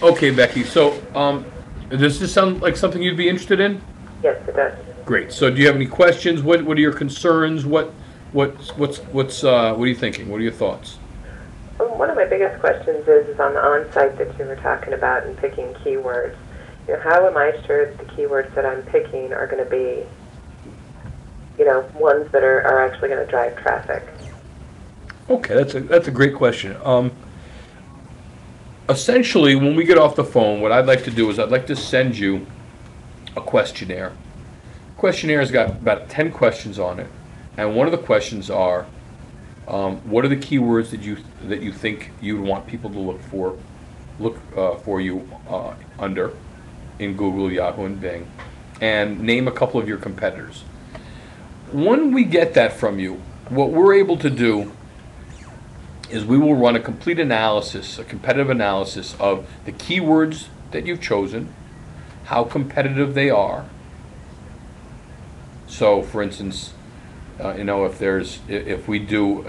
Okay, Becky. So, does this sound like something you'd be interested in? Yes, it does. Great. So, do you have any questions? What are your concerns? What are you thinking? What are your thoughts? One of my biggest questions is on the on-site that you were talking about and picking keywords. How am I sure that the keywords that I'm picking are going to be, ones that are actually going to drive traffic? Okay, that's a great question. Essentially, when we get off the phone, what I'd like to do is I'd like to send you a questionnaire. Questionnaire has got about 10 questions on it, and one of the questions are, what are the keywords that you think you would want people to look for you under in Google, Yahoo, and Bing, and name a couple of your competitors. When we get that from you, what we're able to do is we will run a complete analysis, a competitive analysis of the keywords that you've chosen, how competitive they are. So, for instance, if we do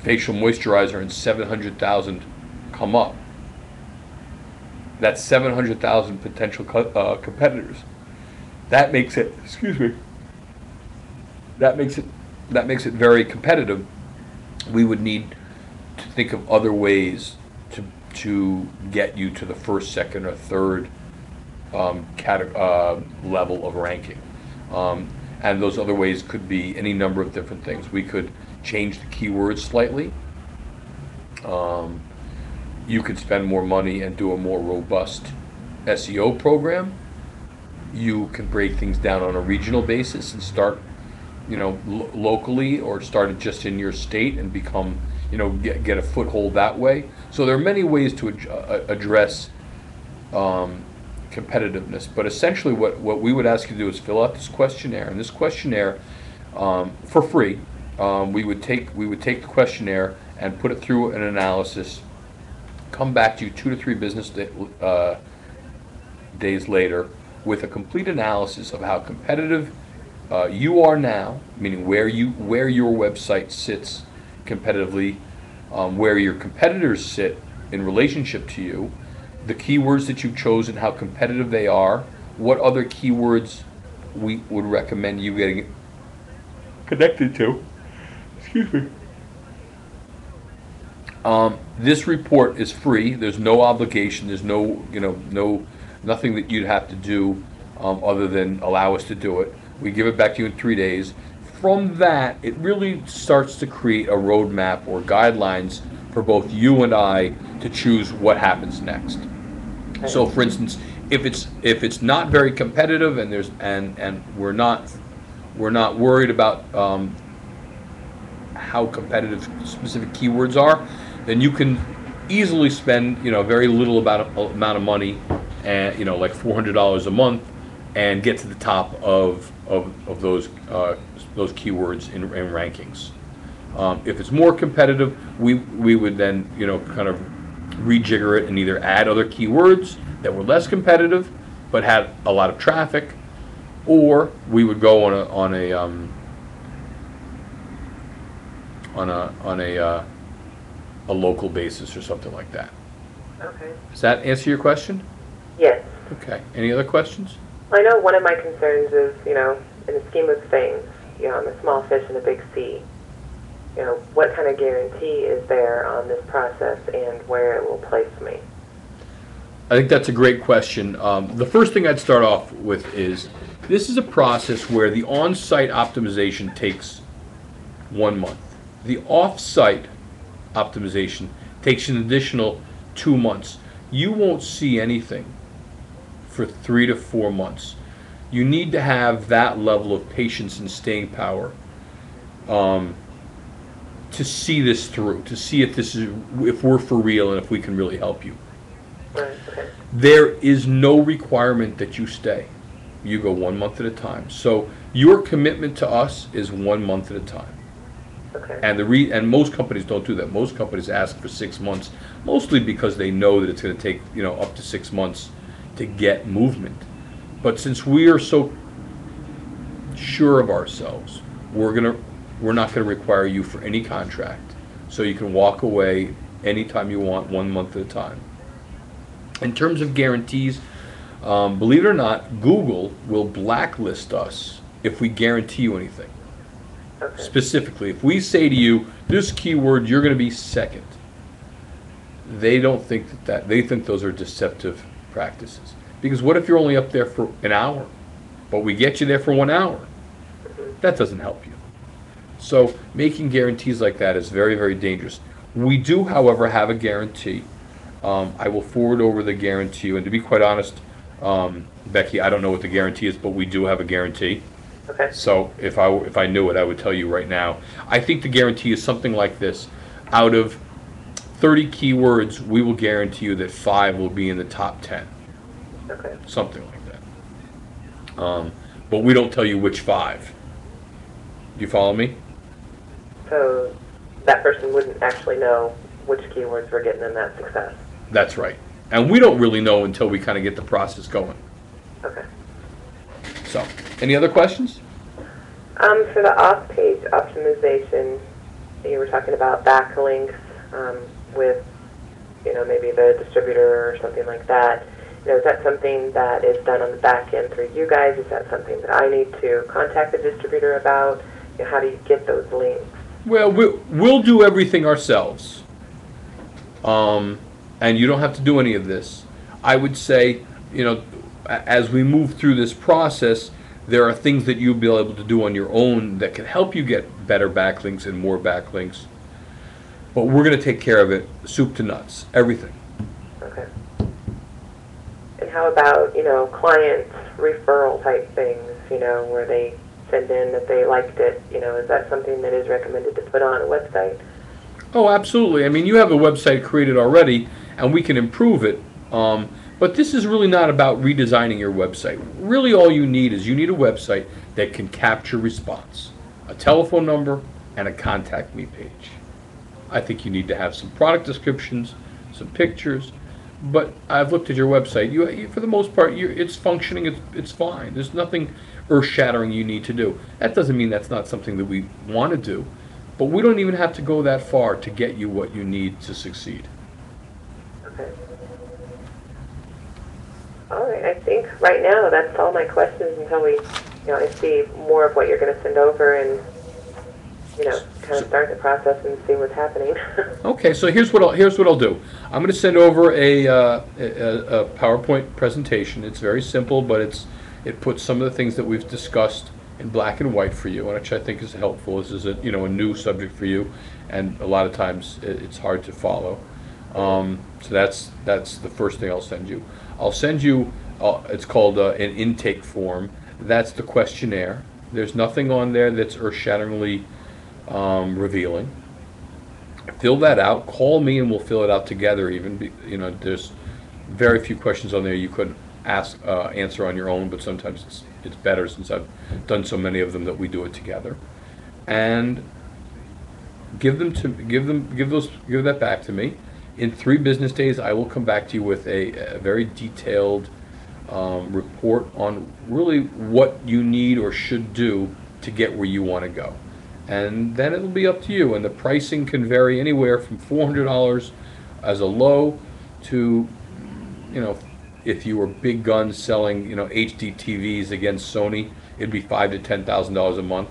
facial moisturizer and 700,000 come up, that's 700,000 potential competitors. That makes it, excuse me, that makes it very competitive. We would need to think of other ways to get you to the first, second, or third level of ranking. And those other ways could be any number of different things. We could change the keywords slightly. You could spend more money and do a more robust SEO program. You can break things down on a regional basis and start, locally, or start it just in your state and become, get a foothold that way. So there are many ways to address competitiveness, but essentially what we would ask you to do is fill out this questionnaire, and this questionnaire, for free, we would take the questionnaire and put it through an analysis, come back to you 2 to 3 business days later with a complete analysis of how competitive you are now, meaning where your website sits competitively, where your competitors sit in relationship to you, the keywords that you've chosen, how competitive they are, what other keywords we would recommend you getting connected to. Excuse me. This report is free. There's no obligation. There's nothing that you'd have to do other than allow us to do it. We give it back to you in 3 days. From that, it really starts to create a roadmap or guidelines for both you and I to choose what happens next. So, for instance, if it's not very competitive and we're not worried about how competitive specific keywords are, then you can easily spend very little amount of money, and like $400 a month, and get to the top of those keywords in rankings. If it's more competitive, we would then kind of rejigger it and either add other keywords that were less competitive but had a lot of traffic, or we would go on a local basis or something like that. Okay. Does that answer your question? Yes. Okay. Any other questions? I know one of my concerns is, in the scheme of things, I'm a small fish in a big sea. What kind of guarantee is there on this process and where it will place me? I think that's a great question. The first thing I'd start off with is this is a process where the on-site optimization takes 1 month. The off-site optimization takes an additional 2 months. You won't see anything for 3 to 4 months. You need to have that level of patience and staying power to see this through, to see if we're for real and if we can really help you. Right. Okay. There is no requirement that you stay. You go 1 month at a time. So your commitment to us is 1 month at a time. Okay. And most companies don't do that. Most companies ask for 6 months, mostly because they know that it's going to take up to 6 months to get movement. But since we are so sure of ourselves, we're not going to require you for any contract. So you can walk away anytime you want, 1 month at a time. In terms of guarantees, believe it or not, Google will blacklist us if we guarantee you anything. Okay. Specifically, if we say to you, this keyword, you're going to be second, they don't think that, they think those are deceptive practices. Because what if you're only up there for an hour, but we get you there for 1 hour? That doesn't help you. So making guarantees like that is very, very dangerous. We do, however, have a guarantee. I will forward over the guarantee, and to be quite honest, Becky, I don't know what the guarantee is, but we do have a guarantee. Okay. So if I knew it, I would tell you right now. I think the guarantee is something like this: out of 30 keywords, we will guarantee you that 5 will be in the top 10. Okay. Something like that. But we don't tell you which 5. Do you follow me? So that person wouldn't actually know which keywords were getting them that success. That's right. And we don't really know until we kind of get the process going. Okay. So, any other questions? For the off-page optimization, you were talking about backlinks with, maybe the distributor or something like that. Is that something that is done on the back end through you guys? Is that something that I need to contact the distributor about? How do you get those links? Well, we'll do everything ourselves. And you don't have to do any of this. I would say, as we move through this process, there are things that you'll be able to do on your own that can help you get better backlinks and more backlinks. But we're going to take care of it, soup to nuts, everything. Okay. And how about, client referral type things, where they send in that they liked it? Is that something that is recommended to put on a website? Oh, absolutely. I mean, you have a website created already, and we can improve it. But this is really not about redesigning your website. Really, all you need is a website that can capture response, a telephone number, and a contact me page. I think you need to have some product descriptions, some pictures. But I've looked at your website. You for the most part, it's functioning. It's fine. There's nothing earth-shattering you need to do. That doesn't mean that's not something that we want to do. But we don't even have to go that far to get you what you need to succeed. Okay. All right. I think right now that's all my questions until we, I see more of what you're going to send over and, kind of start the process and see what's happening. Okay. So here's what I'll do. I'm going to send over a PowerPoint presentation. It's very simple, but it puts some of the things that we've discussed in black and white for you, which I think is helpful. This is a new subject for you, and a lot of times it's hard to follow. So that's the first thing I'll send you. I'll send you. It's called an intake form. That's the questionnaire. There's nothing on there that's earth-shatteringly revealing. Fill that out. Call me, and we'll fill it out together. Even there's very few questions on there you could answer on your own, but sometimes it's better, since I've done so many of them, that we do it together. And give that back to me. In 3 business days, I will come back to you with a very detailed report on really what you need or should do to get where you want to go. And then it'll be up to you. And the pricing can vary anywhere from $400 as a low to, if you were big guns selling, HD TVs against Sony, it'd be $5,000 to $10,000 a month.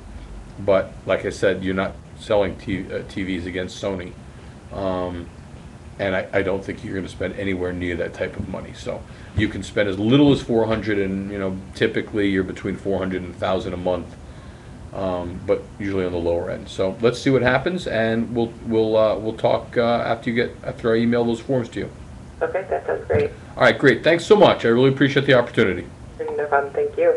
But like I said, you're not selling TVs against Sony, and I don't think you're going to spend anywhere near that type of money. So you can spend as little as $400, and typically you're between $400 and $1,000 a month, but usually on the lower end. So let's see what happens, and we'll talk after I email those forms to you. Okay, that sounds great. All right, great. Thanks so much. I really appreciate the opportunity. No problem. Thank you.